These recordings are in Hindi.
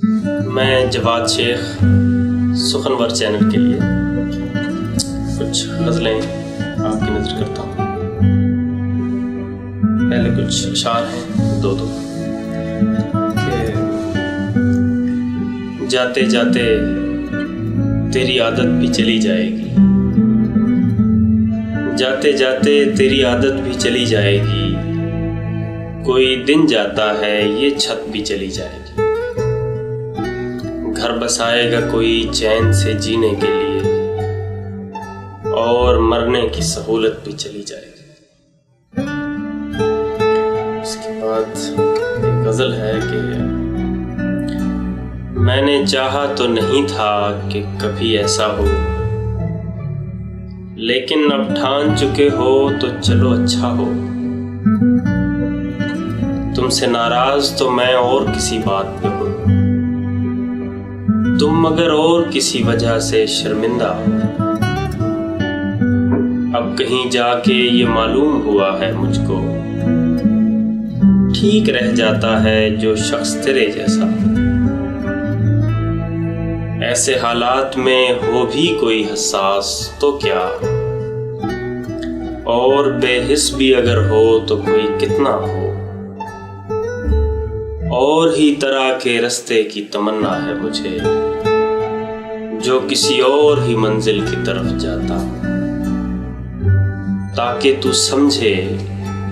मैं जवाद शेख सुखनवर चैनल के लिए कुछ गज़लें आपकी नज़र करता हूँ। पहले कुछ अशार हैं दो कि जाते जाते तेरी आदत भी चली जाएगी, जाते जाते तेरी आदत भी चली जाएगी, कोई दिन जाता है ये छत भी चली जाएगी, घर बसाएगा कोई चैन से जीने के लिए और मरने की सहूलत भी चली जाएगी। उसके बाद एक गज़ल है कि मैंने चाहा तो नहीं था कि कभी ऐसा हो, लेकिन अब ठान चुके हो तो चलो अच्छा हो। तुमसे नाराज तो मैं और किसी बात पे हूँ, तुम मगर और किसी वजह से शर्मिंदा हो। अब कहीं जाके ये मालूम हुआ है मुझको, ठीक रह जाता है जो शख्स तेरे जैसा। ऐसे हालात में हो भी कोई हसास तो क्या, और बेहिस भी अगर हो तो कोई कितना हो। और ही तरह के रास्ते की तमन्ना है मुझे, जो किसी और ही मंजिल की तरफ जाता, ताकि तू समझे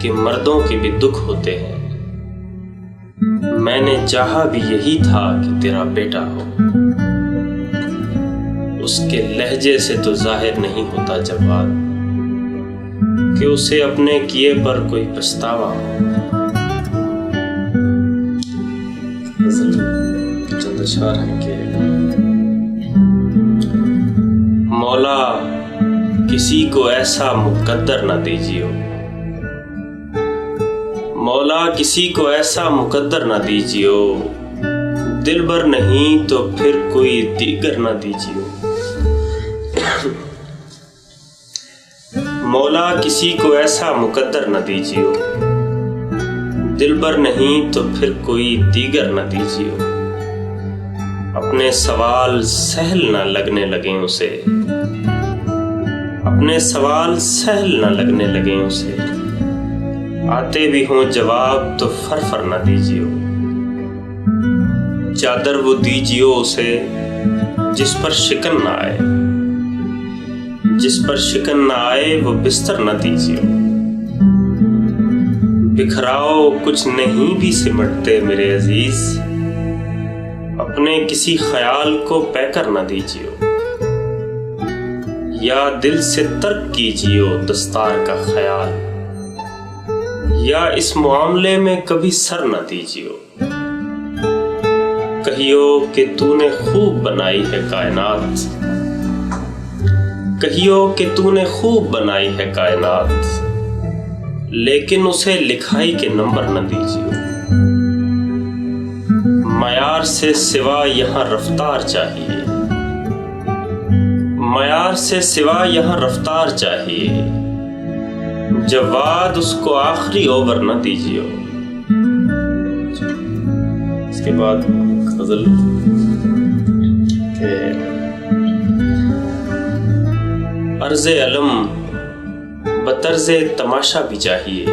कि मर्दों के भी दुख होते हैं। मैंने चाहा भी यही था कि तेरा बेटा हो, उसके लहजे से तो जाहिर नहीं होता जवाब कि उसे अपने किए पर कोई पछतावा हो। चंद अशार हैं कि मौला किसी को ऐसा मुकद्दर न दीजियो, मौला किसी को ऐसा मुकद्दर न दीजियो, दिल भर नहीं तो फिर कोई दीगर न दीजियो। मौला किसी को ऐसा मुकद्दर न दीजियो, दिल भर नहीं तो फिर कोई दीगर न दीजियो। अपने सवाल सहल न लगने लगे उसे, अपने सवाल सहल न लगने लगे उसे, आते भी हों जवाब तो फर न दीजियो। चादर वो दीजियो उसे जिस पर शिकन न आए, जिस पर शिकन न आए वो बिस्तर न दीजियो। बिखराओ कुछ नहीं भी सिमटते मेरे अजीज, अपने किसी ख्याल को पैकर न दीजियो। या दिल से तर्क कीजियो दस्तार का ख्याल, या इस मामले में कभी सर न दीजियो। कहियो कि तूने खूब बनाई है कायनात, कहियो कि तूने खूब बनाई है कायनात, लेकिन उसे लिखाई के नंबर न दीजिए। मयार से सिवा यहाँ रफ्तार चाहिए, मयार से सिवा यहाँ रफ्तार चाहिए, जवाद उसको आखिरी ओवर न दीजिए। इसके बाद गज़ल के अर्ज़े अलम बतर्ज़े तमाशा भी चाहिए,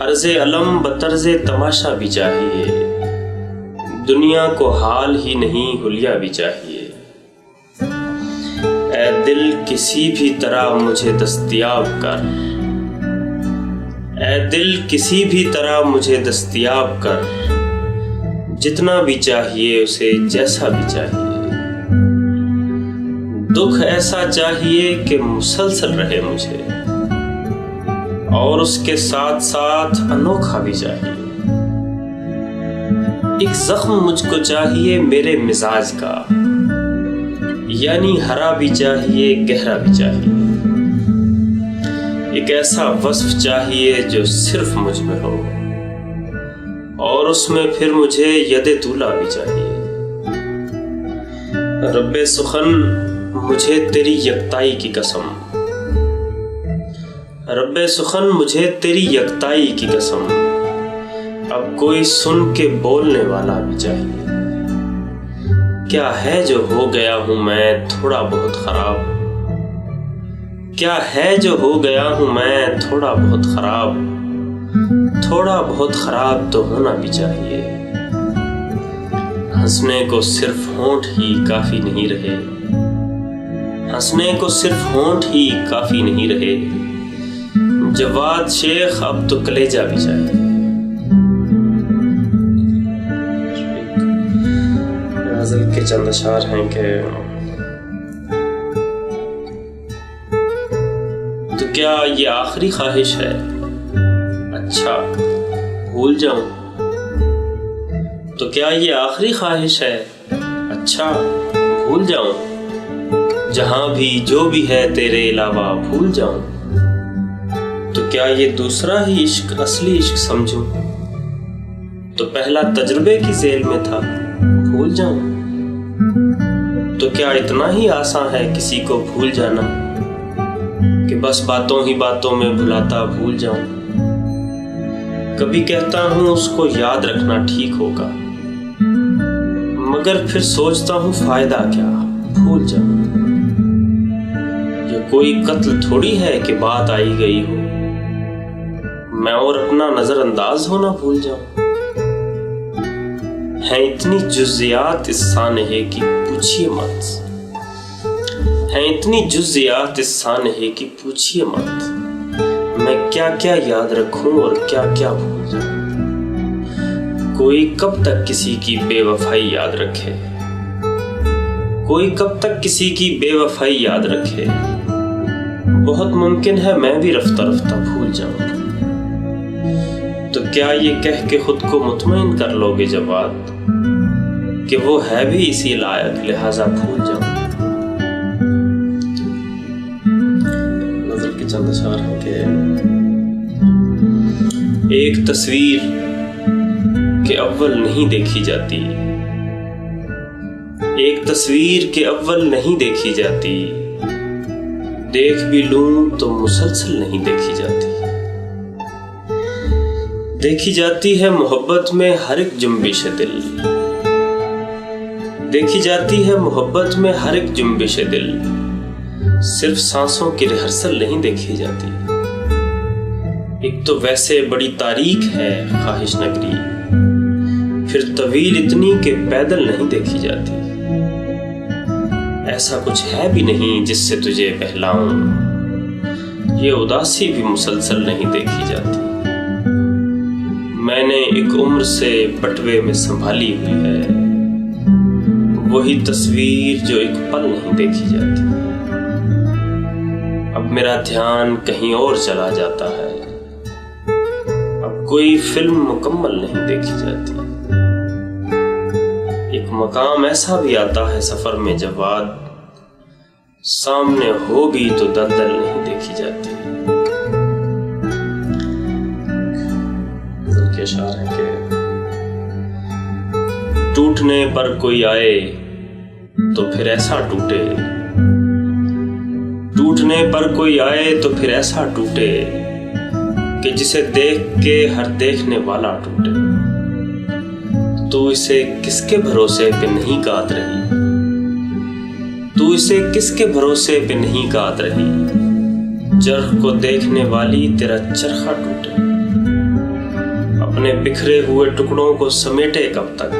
अर्ज़े अलम बतर्ज़े तमाशा भी चाहिए, दुनिया को हाल ही नहीं हुलिया भी चाहिए। ऐ दिल किसी भी तरह मुझे दस्तयाब कर, ऐ दिल किसी भी तरह मुझे दस्तयाब कर, जितना भी चाहिए उसे जैसा भी चाहिए। दुख ऐसा चाहिए कि मुसलसल रहे मुझे, और उसके साथ साथ अनोखा भी चाहिए। एक जख्म मुझको चाहिए मेरे मिजाज का, यानी हरा भी चाहिए गहरा भी चाहिए। एक ऐसा वस्फ चाहिए जो सिर्फ मुझ में हो, और उसमें फिर मुझे यदे दूल्हा भी चाहिए। रब्बे सुखन मुझे तेरी यकताई की कसम, रब्बे सुखन मुझे तेरी यकताई की कसम, अब कोई सुन के बोलने वाला भी चाहिए। क्या है जो हो गया हूं मैं थोड़ा बहुत खराब, क्या है जो हो गया हूं मैं थोड़ा बहुत खराब, थोड़ा बहुत खराब तो होना भी चाहिए। हंसने को सिर्फ होंठ ही काफी नहीं रहे, हंसने को सिर्फ होंठ ही काफी नहीं रहे, जवाद शेख अब तो कलेजा भी चाहिए। गजल के चंद अशार हैं कि तो क्या ये आखिरी ख्वाहिश है, अच्छा भूल जाऊं, तो क्या ये आखिरी ख्वाहिश है, अच्छा भूल जाऊं, जहां भी जो भी है तेरे अलावा भूल जाऊं, तो क्या ये दूसरा ही इश्क असली इश्क समझूं, तो पहला तजुर्बे की जेल में था भूल जाऊं, तो क्या इतना ही आसान है किसी को भूल जाना कि बस बातों ही बातों में भुलाता भूल जाऊं। कभी कहता हूं उसको याद रखना ठीक होगा, मगर फिर सोचता हूं फायदा क्या भूल जाऊं। ये कोई कत्ल थोड़ी है कि बात आई गई हो, मैं और अपना नजरअंदाज होना भूल जाऊं। है इतनी जुज़ियात इस सानहे की पूछिए मत, है इतनी जुज़ियात इस सानहे की पूछिए मत, मैं क्या क्या याद रखूं और क्या क्या भूल जाऊं। कोई कब तक किसी की बेवफाई याद रखे, कोई कब तक किसी की बेवफाई याद रखे, बहुत मुमकिन है मैं भी रफ्ता रफ्ता भूल जाऊं। तो क्या ये कह के खुद को मुतमईन कर लोगे जवाद कि वो है भी इसी लायक लिहाजा भूल जाऊं। नजर के चंद अशार हैं कि एक तस्वीर के अव्वल नहीं देखी जाती, एक तस्वीर के अव्वल नहीं देखी जाती, देख भी लूं तो मुसलसल नहीं देखी जाती। देखी जाती है मोहब्बत में हर एक जुम्बिश दिल, देखी जाती है मोहब्बत में हर एक जुम्बिश दिल, सिर्फ सांसों की रिहर्सल नहीं देखी जाती। एक तो वैसे बड़ी तारीख है ख्वाहिश नगरी, फिर तवील इतनी कि पैदल नहीं देखी जाती। ऐसा कुछ है भी नहीं जिससे तुझे बहलाऊं, ये उदासी भी मुसलसल नहीं देखी जाती। मैंने एक उम्र से बटवे में संभाली हुई है, वही तस्वीर जो एक पल नहीं देखी जाती। अब मेरा ध्यान कहीं और चला जाता है, अब कोई फिल्म मुकम्मल नहीं देखी जाती। एक मकाम ऐसा भी आता है सफर में जवाद, सामने हो भी तो दलदल नहीं देखी जाती। के इशारे हैं कि टूटने पर कोई आए तो फिर ऐसा टूटे, टूटने पर कोई आए तो फिर ऐसा टूटे कि जिसे देख के हर देखने वाला टूटे। तू इसे किसके भरोसे पे नहीं गाद रही, तू इसे किसके भरोसे पे नहीं गाद रही, चरख को देखने वाली तेरा चरखा टूटे। अपने बिखरे हुए टुकड़ों को समेटे कब तक,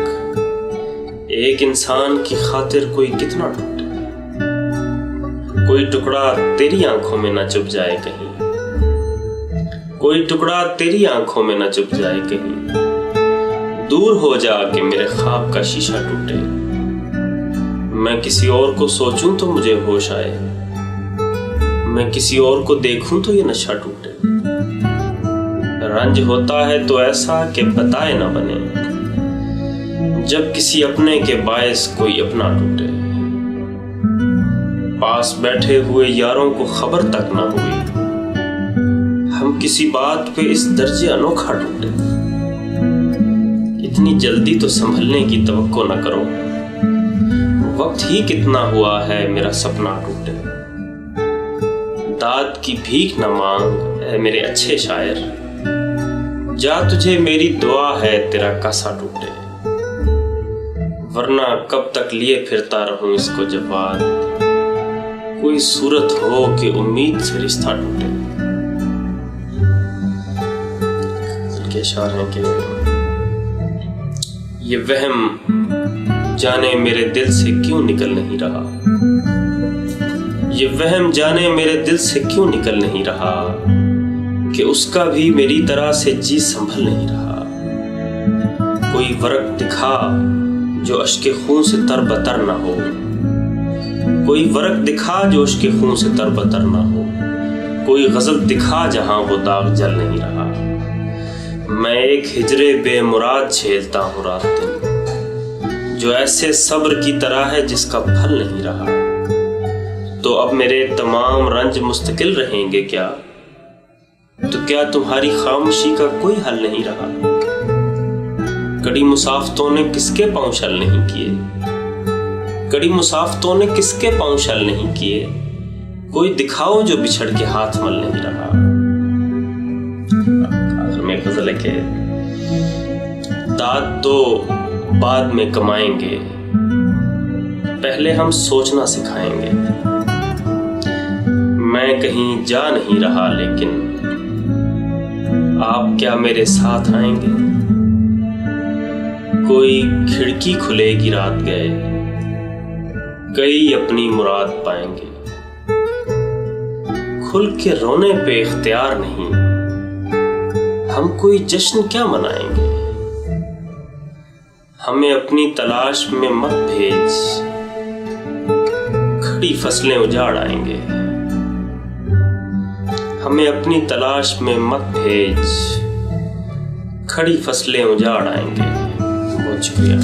एक इंसान की खातिर कोई कितना टूटे। कोई टुकड़ा तेरी आंखों में न चुभ जाए कहीं, कोई टुकड़ा तेरी आंखों में न चुभ जाए कहीं, दूर हो जा के मेरे ख्वाब का शीशा टूटे। मैं किसी और को सोचूं तो मुझे होश आए, मैं किसी और को देखूं तो ये नशा टूटे। रंज होता है तो ऐसा कि बताए ना बने, जब किसी अपने के बायस कोई अपना टूटे। पास बैठे हुए यारों को खबर तक ना हुई, हम किसी बात पे इस दर्जे अनोखा टूटे। इतनी जल्दी तो संभलने की तवक्को न करो, वक्त ही कितना हुआ है मेरा सपना टूटे। दाद की भीख न मांग ऐ मेरे अच्छे शायर, जा तुझे मेरी दुआ है तेरा कासा टूटे, वरना कब तक लिए फिरता रहूं इसको जवाब, कोई सूरत हो कि उम्मीद से रिश्ता टूटे। के शार हैं कि ये वहम जाने मेरे दिल से क्यों निकल नहीं रहा, ये वहम जाने मेरे दिल से क्यों निकल नहीं रहा, कि उसका भी मेरी तरह से जी संभल नहीं रहा। कोई वर्क दिखा जो अश्के खून से तरबतर ना हो, कोई वर्क दिखा जो अश्के खून से तरबतर ना हो, कोई गजल दिखा जहां वो दाग जल नहीं रहा। मैं एक हिजरे बेमुराद झेलता हूँ रात दिन, जो ऐसे सब्र की तरह है जिसका फल नहीं रहा। तो अब मेरे तमाम रंज मुस्तकिल रहेंगे क्या, तो क्या तुम्हारी खामोशी का कोई हल नहीं रहा। कड़ी मुसाफतों ने किसके पांव छल नहीं किए, कड़ी मुसाफतों ने किसके पांव छल नहीं किए, कोई दिखाओ जो बिछड़ के हाथ मल नहीं रहा। आखिर में गजल है कि दाद तो बाद में कमाएंगे, पहले हम सोचना सिखाएंगे। मैं कहीं जा नहीं रहा लेकिन आप क्या मेरे साथ आएंगे। कोई खिड़की खुलेगी रात गए, कई अपनी मुराद पाएंगे। खुल के रोने पे इख्तियार नहीं, हम कोई जश्न क्या मनाएंगे। हमें अपनी तलाश में मत भेज, खड़ी फसलें उजाड़ आएंगे। हमें अपनी तलाश में मत भेज, खड़ी फसलें उजाड़ आएंगे। बहुत शुक्रिया।